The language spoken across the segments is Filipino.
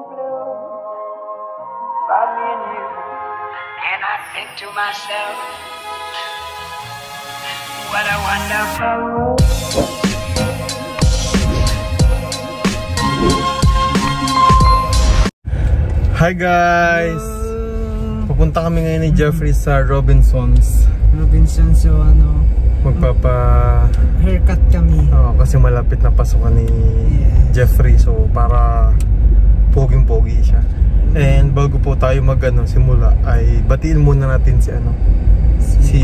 blue for me and you. And I think to myself, what a wonderful world. Hi guys! Pupunta kami ngayon ni Jeffrey sa Robinsons. So ano, haircut kami. Kasi malapit na pasukan ni Jeffrey, so para poging-pogi siya. And bago po tayo simula, ay batiin muna natin si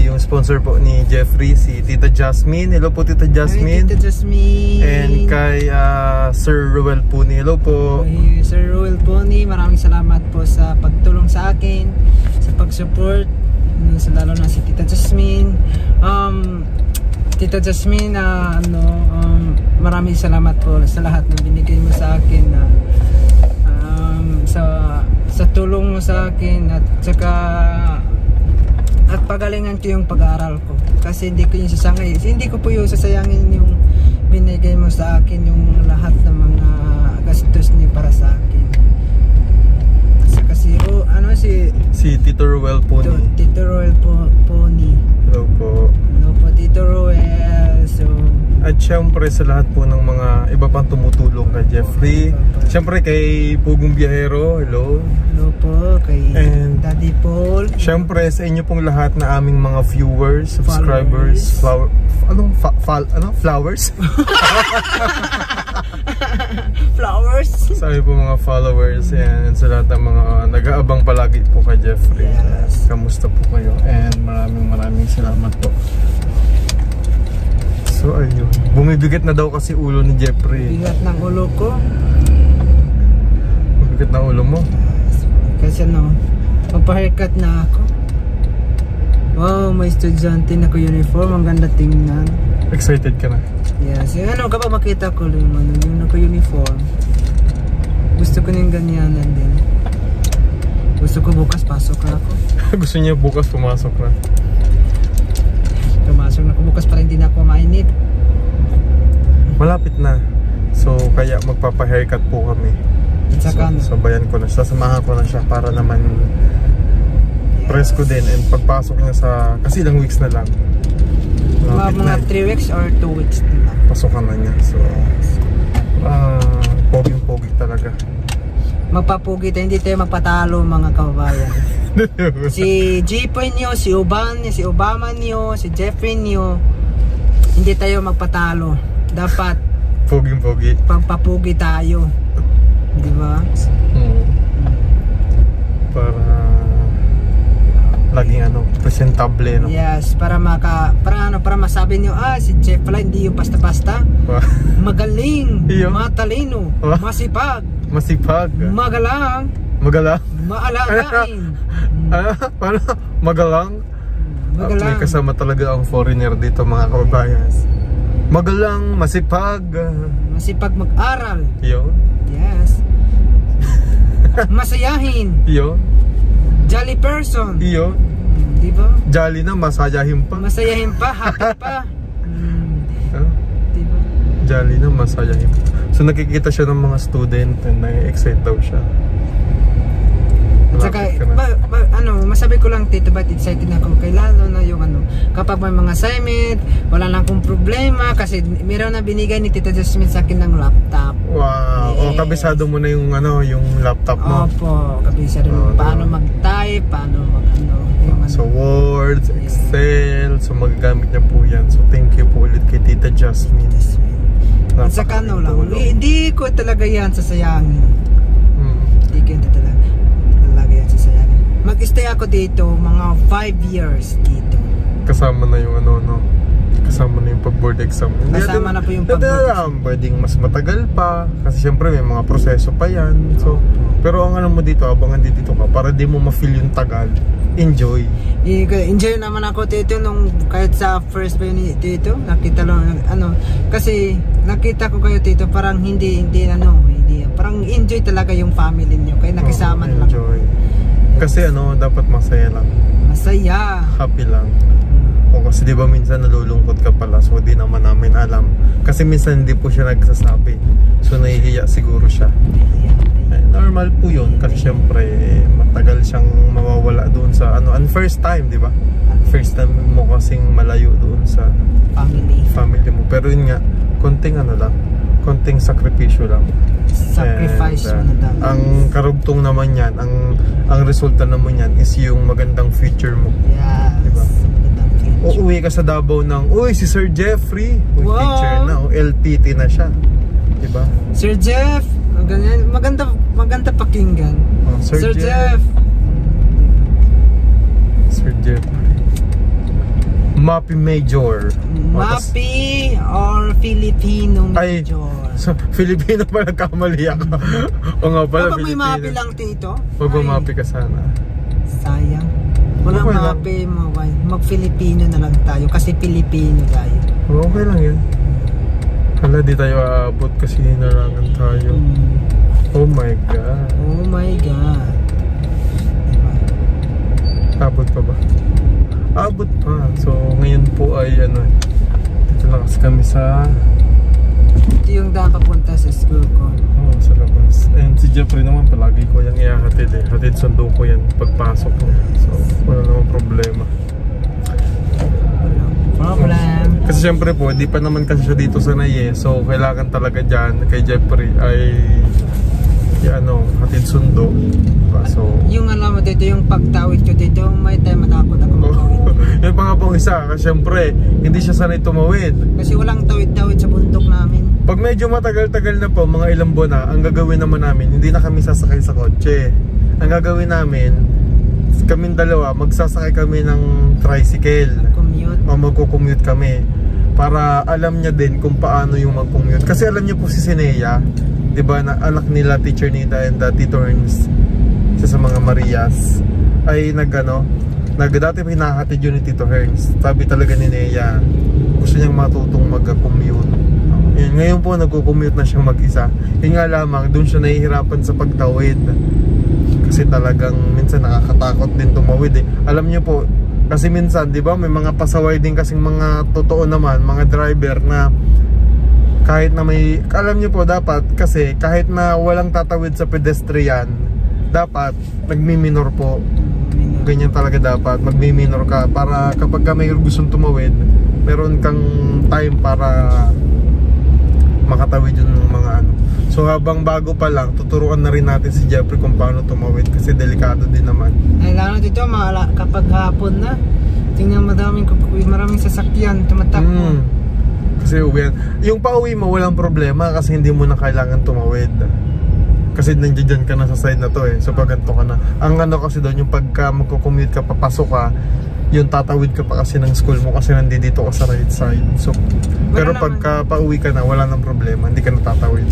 yung sponsor po ni Jeffrey, si Tita Jasmine. Hello po Tita Jasmine. Hi, Tita Jasmine. And kay Sir Ruel Puni. Hello po. Hey, Sir Ruel Puni, maraming salamat po sa pagtulong sa akin, sa pag-support, lalo na si Tita Jasmine. Tita Jasmine, maraming salamat po sa lahat na binigay mo sa akin, sa tulong mo sa akin, at saka pagalingan ko yung pag-aaral ko, kasi hindi ko yung hindi ko po yung sasayangin yung binigay mo sa akin, yung lahat ng mga gastos niyo para sa akin. Kasi si Tito Ruel Puni. Tito Ruel Puni. Hello po. Hello po Tito Ruel. At syempre sa lahat po ng mga iba pang tumutulong kay Jeffrey. Syempre kay Pugong Biyahero. Hello. Hello po kay Daddy Paul. Syempre sa inyo pong lahat na aming mga viewers, subscribers, flowers? Flowers. Sabi po mga followers, and sa lahat ng mga nag-aabang palagi po kay Jeffrey. Yes. Kamusta po kayo? And maraming salamat po. So ayun, bumibigat na daw kasi ulo ni Jeffrey. Bigat ng ulo ko. Bumibigat na ulo mo? Kasi magpa-haircut na ako. Wow, may estudyante na ko uniform, ang ganda tingnan. Excited ka na? Yes, kapag makita ko yung naka-uniform, gusto ko yung ganyanan din. Gusto ko bukas pasok na ako. Gusto niya bukas pumasok na? Pumasok na ako bukas para hindi na ako mainit. Malapit na. So kaya magpapa-haircut po kami. Sabayan ko na siya, samahan ko na siya para naman presko din, and pagpasok niya kasi ilang weeks na lang. Mga 3 weeks or 2 weeks na lang. Pasokan na niya. So poging-pogi talaga. Magpapugi tayo, hindi tayo magpatalo mga kababayan. Si Jipoy niyo, si Obama niyo, si Jeffrey niyo, hindi tayo magpatalo. Dapat poging-pogi. Pagpapugi tayo. Di ba? Para laging presentable, no? Yes, para masabi niyo, si Jeff pala hindi yung basta-basta. Magaling, matalino, masipag, magalang, maalagain. Paano? Magalang? May kasama talaga ang foreigner dito mga kababayan. Magalang, masipag mag-aral. Yun. Yes. Masayahin. Yun. Jolly person. Yun. Diba? Jolly na, masayahin pa. Masayahin pa, happy pa. Diba? Jolly na, masayahin pa. So nakikita siya ng mga student and na-excite daw siya. At saka, masabi ko lang Tito, ba't excited na ako? Lalo na yung kapag may mga assignment, wala lang akong problema, kasi meron na binigay ni Tita Jasmine sa akin ng laptop. Wow! Yes. Kabisado mo na yung yung laptop mo. Opo, kabisado mo. Paano mag-type, paano So Word, Excel, so magagamit niya po yan. So thank you po ulit kay Tita Jasmine. At saka hindi ko talaga yan sasayangin. Hindi ko talaga yan sasayangin. Mag-stay ako dito mga 5 years dito. Kasama na yung kasama na yung pag-board exam. Kasama na po yung pag-board exam. Pwedeng mas matagal pa kasi syempre may mga proseso pa yan. So, pero ang mo dito, abangan dito ka para di mo ma-feel yung tagal. Enjoy. Enjoy naman ako dito kahit sa first pa yun dito, nakita lang kasi nakita ko kayo dito, parang hindi parang enjoy talaga yung family niyo, kaya nakisama lang. Enjoy. Kasi dapat masaya lang. Masaya. Happy lang. Kasi di ba minsan nalulungkot ka pala, so di naman namin alam. Kasi minsan hindi po siya nagsasabi. So nahihiya siguro siya. normal po yun kasi syempre matagal siyang mawawala doon sa ano, and first time, di ba? First time mo kasing malayo doon sa family mo. Pero yun nga, konting ano lang, konting sakripisyo lang. Sacrifice mo na dami. Ang karugtong naman yan, ang resulta naman yan is yung magandang future mo. Yes. Diba? Magandang future. Uuwi ka sa Davao ng, uy, si Sir Jeffrey, Wow. teacher na, LPT na siya. Diba? Sir Jeff, maganda pakinggan. Oh, Sir Jeff. Sir Jeffrey. Mappy Major. Mappy or Filipino Ay, Major? so, Filipino pala, kamali ako. O nga pala, Kapag may Filipino. Mappy lang dito? Huwag mo Mappy ka sana. Sayang. Walang Okay lang. Mappy, mag-Filipino na lang tayo kasi Pilipino tayo. Okay lang yan. Hala, di tayo aabot kasi hinarangan tayo. Oh my God. Oh my God. Diba? Abot pa ba? Abot pa. So ngayon po ay ano, dito na kasi kami sa Ito yung dapat papunta sa school ko. sa labas. And si Jeffrey naman palagi ko yung ihahatid hatid sundo ko yan pagpasok ko. So wala namang problema. Problem. Kasi syempre po, di pa naman kasi siya dito sanay so kailangan talaga dyan kay Jeffrey ay hatid sundo. So Yung alam mo dito, yung pagtawid ko dito, may time matakot ako magtawid. yun pa nga pong isa kasi syempre hindi siya sanay tumawid. Kasi walang tawid-tawid sa bundok namin. Pag medyo matagal-tagal na po, mga ilang buwan na, ang gagawin naman namin, hindi na kami sasakay sa kotse. Ang gagawin namin, kaming dalawa, magsasakay kami ng tricycle. Commute. O magko-commute kami. Para alam niya din kung paano yung mag-commute. Kasi alam niyo po si Sinea, di ba, na anak nila, Teacher Nita and Tito Ernst, isa sa mga Marias, ay dati hinahatid yun ni Tito Ernst. Sabi talaga ni Nea, gusto niyang matutong mag-commute. Yun, ngayon po nagko-commute na siyang mag-isa. Yun nga lamang, doon siya nahihirapan sa pagtawid. Kasi talagang minsan nakakatakot din tumawid Alam niyo po, kasi minsan, di ba, may mga pasaway din kasing mga totoo naman, mga driver na kahit na may, alam niyo po dapat, kasi kahit na walang tatawid sa pedestrian, dapat nagmi-minor po. Ganyan talaga dapat, magmi-minor ka para kapag ka may gustong tumawid, meron kang time para makatawid yun ng mga ano. So habang bago pa lang, tuturuan na rin natin si Jeffrey kung paano tumawid kasi delikado din naman. Ay lalo dito, kapag hapon na, tingnan maraming sasakyan tumatakbo. Kasi yung pauwi mo walang problema kasi hindi mo na kailangan tumawid. Kasi nandiyan ka na sa side na to so pag ganito ka na. Ang ano kasi doon, yung pagka magko-commute ka, papasok ka, yung tatawid ka pa kasi ng school mo kasi nandito ka sa right side. So, pero pagka pauwi ka na, wala nang problema, hindi ka na tatawid.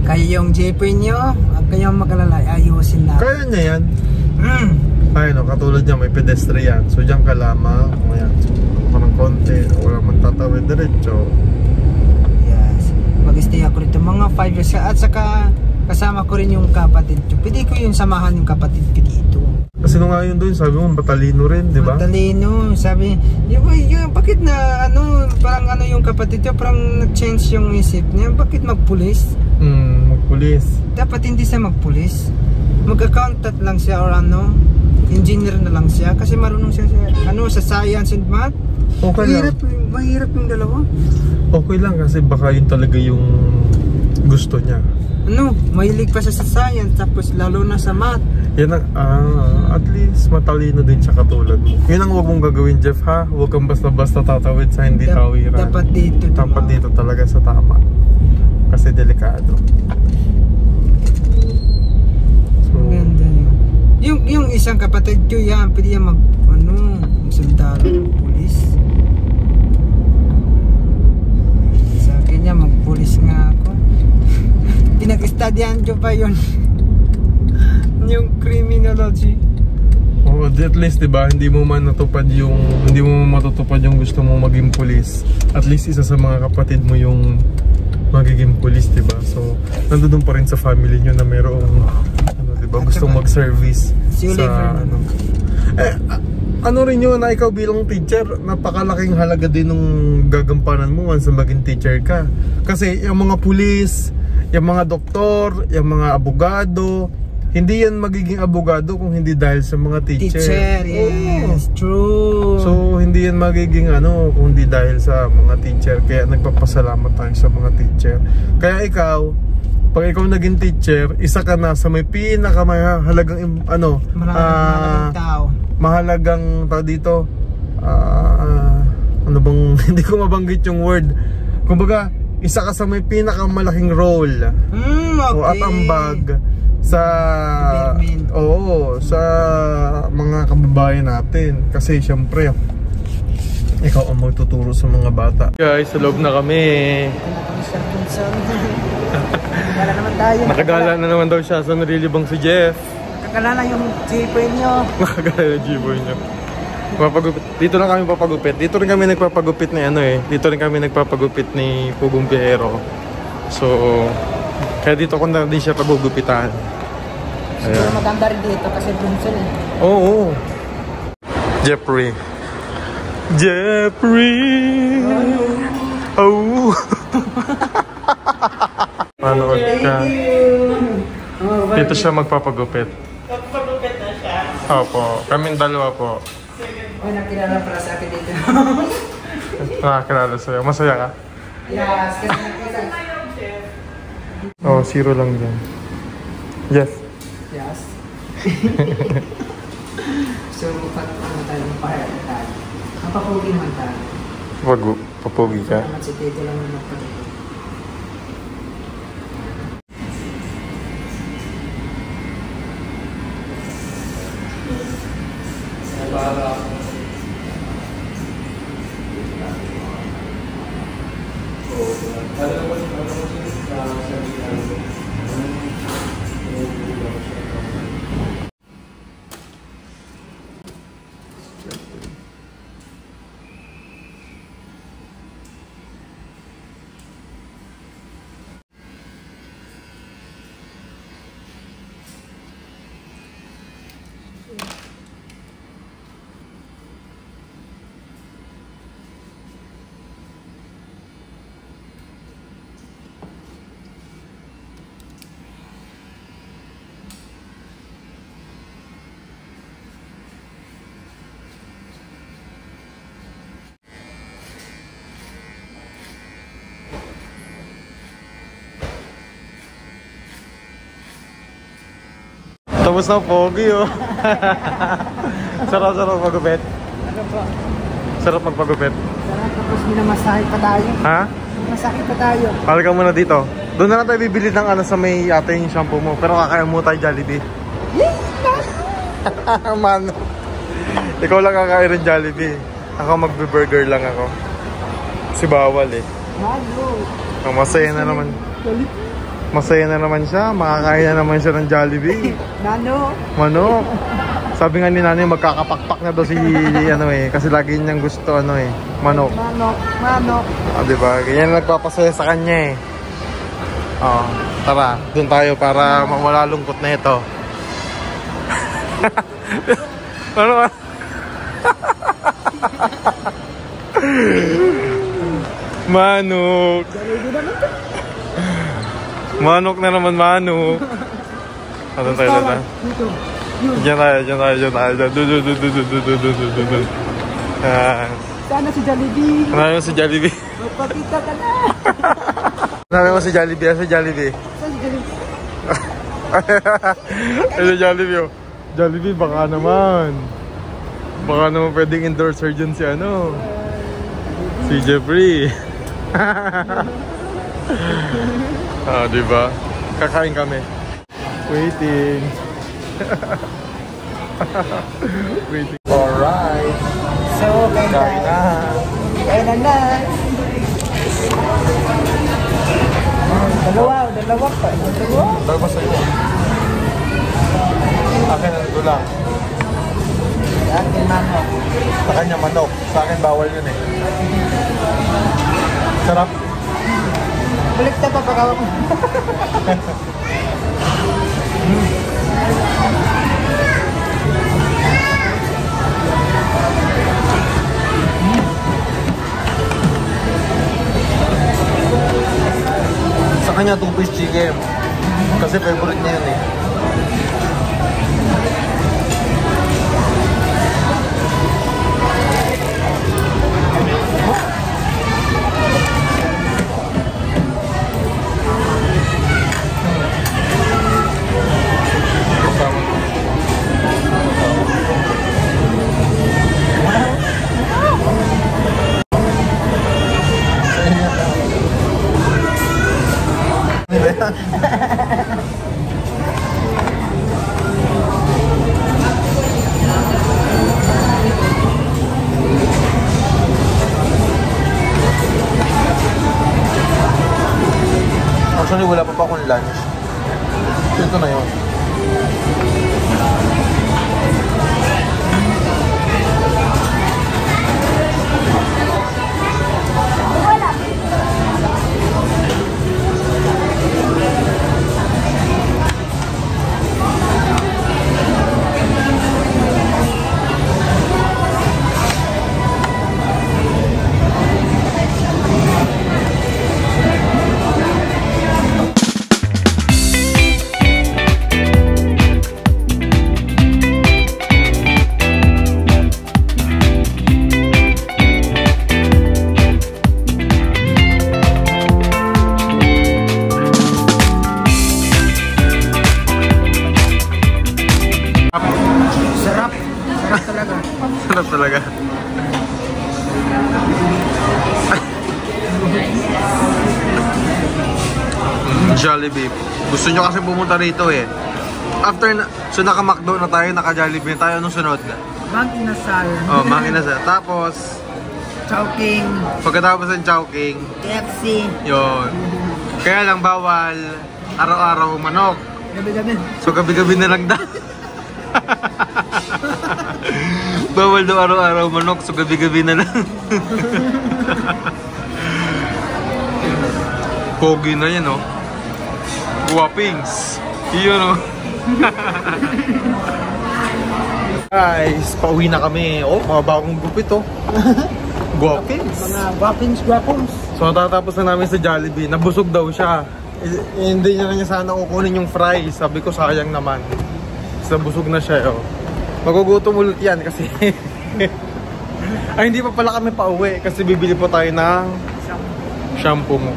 Kaya yung jeepney nyo, huwag kayong mag-alala, ayusin na. Kaya niya yan. Ay katulad niya, may pedestrian. So diyan ka lamang. Ayan, so ng konti, wala man tatawid diretso. Yes. Mag-stay ako rito mga 5 years at saka kasama ko rin yung kapatid ko. Pwede ko yung samahan yung kapatid ko dito. Kasi nung ngayon doon, sabi mo, matalino rin, di ba? Matalino, sabi, yung bakit na, parang yung kapatid ko, parang nag-change yung isip niya, bakit magpulis? Magpulis. Dapat hindi siya magpulis. Mag-accountant lang siya or engineer na lang siya, kasi marunong siya sa science and math. Okay lang. Mahirap yung dalawa. Okay lang kasi baka yun talaga yung gusto niya. Mahilig pa siya sa science, tapos lalo na sa math. Yan ang, at least matalino din siya katulad mo. Yun ang huwag mong gagawin, Jeff, ha? Huwag kang basta-basta tatawid sa hindi tawiran. Dapat dito. Dapat dito talaga sa tama. Kasi delikado. So, ganda yun. Yung isang kapatid ko yan, pwede yan mag-sundalo, pulis. Sa akin yan, mag-pulis nga ako. Pinag-estadyan ko pa yun. Yung criminology. at least 'di ba, hindi mo matutupad yung gusto mo maging pulis. At least isa sa mga kapatid mo yung magiging pulis, 'di ba? So, nandoon pa rin sa family niyo na mayroong 'di ba, gustong mag-service sa ano rin yun na ikaw bilang teacher, napakalaking halaga din nung gagampanan mo once na maging teacher ka. Kasi yung mga pulis, yung mga doktor, yung mga abogado, hindi yan magiging abogado kung hindi dahil sa mga teacher. Teacher, yes, true. So hindi yan magiging ano kung hindi dahil sa mga teacher. Kaya nagpapasalamat tayo sa mga teacher. Kaya ikaw, pag ikaw naging teacher, isa ka na sa may pinakamahalagang ano, Mahalagang tao. Mahalagang tao dito. Ano bang hindi ko mabanggit yung word. Kumbaga, isa ka sa may pinakamalaking role. Okay. O at ambag sa sa mga kababayan natin. Kasi syempre ikaw ang magtuturo sa mga bata. Guys, sa loob na kami. Nakagala naman tayo. Nakagala na naman daw siya. So narilibang si Jeff. Nakagala na yung G-boy nyo. Nakagala yung G-boy nyo. Dito lang kami papagupit. Dito rin kami nagpapagupit ni ano eh. Dito rin kami nagpapagupit ni Pugong Piero. So kaya dito ko na din siya pagugupitan. Siguro maganda rin dito kasi bunso eh. Oo. Jeffrey. Oh. Manood ka. Dito siya magpapagupit. Magpagupit na siya. Opo. Kaming dalawa po. Ay, nakilala para sa akin dito. Nakakilala sa'yo. Masaya ka? Yes, kasi nakita. Oh, 0 lang dyan. Yes. Yes. So, ano tayo, magpahayag tayo. Mapapugi naman tayo. Papugi ka? Naman si Tito lang yung magpagupit. Tapos na pogi oh. Sarap magpagupit. Ano po? Sarap magpagupit. Sarap, tapos minamasahe pa tayo. Ha? Masakit pa tayo. Halika muna dito. Doon na lang tayo bibili ng ano sa may ating shampoo mo. Pero kakain mo tayo Jollibee. Mano. Ikaw lang kakain rin Jollibee. Ako magbe-burger lang ako. Kasi bawal eh. Malo. Masaya na naman. Masaya na naman siya. Makakain na naman siya ng Jollibee. Manok. Sabi nga ni nanay magkakapakpak na daw si ano eh. Kasi lagi niyang gusto ano eh. Manok. Manok. Diba? Ganyan nagpapasaya sa kanya eh. Tara. Doon tayo para mawala lungkot na ito. Ano ba? Manok. Manok na naman, manok. Ano tayo na? Diyan tayo. Sana si Jollibee. Hanapin mo si Jollibee. Magpakita ka na. Hanapin mo si Jollibee. Sa Jollibee. Saan si Jollibee? Ito Jollibee oh. Jollibee, baka naman pwedeng endorser dyan si ano. Si Jeffrey. Diba? Kakain kami. Waiting. Alright. So, Kain na. Kainan na. Dalawa pa. Dalawa pa sa'yo. Akin ang gulang. Sa akin manok. Sa kanya manok. Sa akin bawal yun eh. Sarap. Balik na papagawa mo. kanya 2-piece chicken. Kasi favorite niya yun eh. Actually, wala pa akong lunch. Ito na yun. Sarap. Sarap talaga. Sarap talaga. Jollibee. Gusto nyo kasi pumunta rito eh. After na, so naka-McDo na tayo, naka-Jollibee na tayo. Anong sunod? Mang Inasal. Oh, Mang Inasal. Tapos, Chowking. pagkatapos ng Chowking, KFC. yun. Kaya lang bawal araw-araw manok. Gabi-gabi. So gabi-gabi na lang daw. Bawal daw araw-araw manok, so gabi-gabi na lang. Pogi na yan, oh. Guwapings. Iyon, oh. Guys, pauwi na kami. Oh, mga bagong gupit, oh. Guwapings. Mga guwapings. So tatapos na namin sa Jollibee. Nabusog daw siya. Hindi niya sana kukunin yung fries. Sabi ko sayang naman. So busog na siya, oh. Magugutom ulit yan kasi ay hindi pa pala kami pauwi kasi bibili po tayo ng shampoo mo.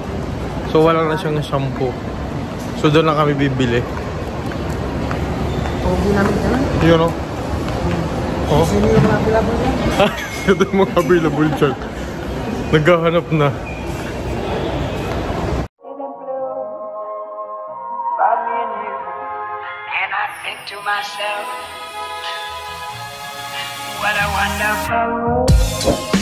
So wala na siyang shampoo. So doon lang kami bibili. Pogi namin ka lang. Yun, oh. Oh. Sino yung mga available yan? Ito yung mga available dyan. Naghahanap na. Find me and you, and I think to myself, what a wonderful world.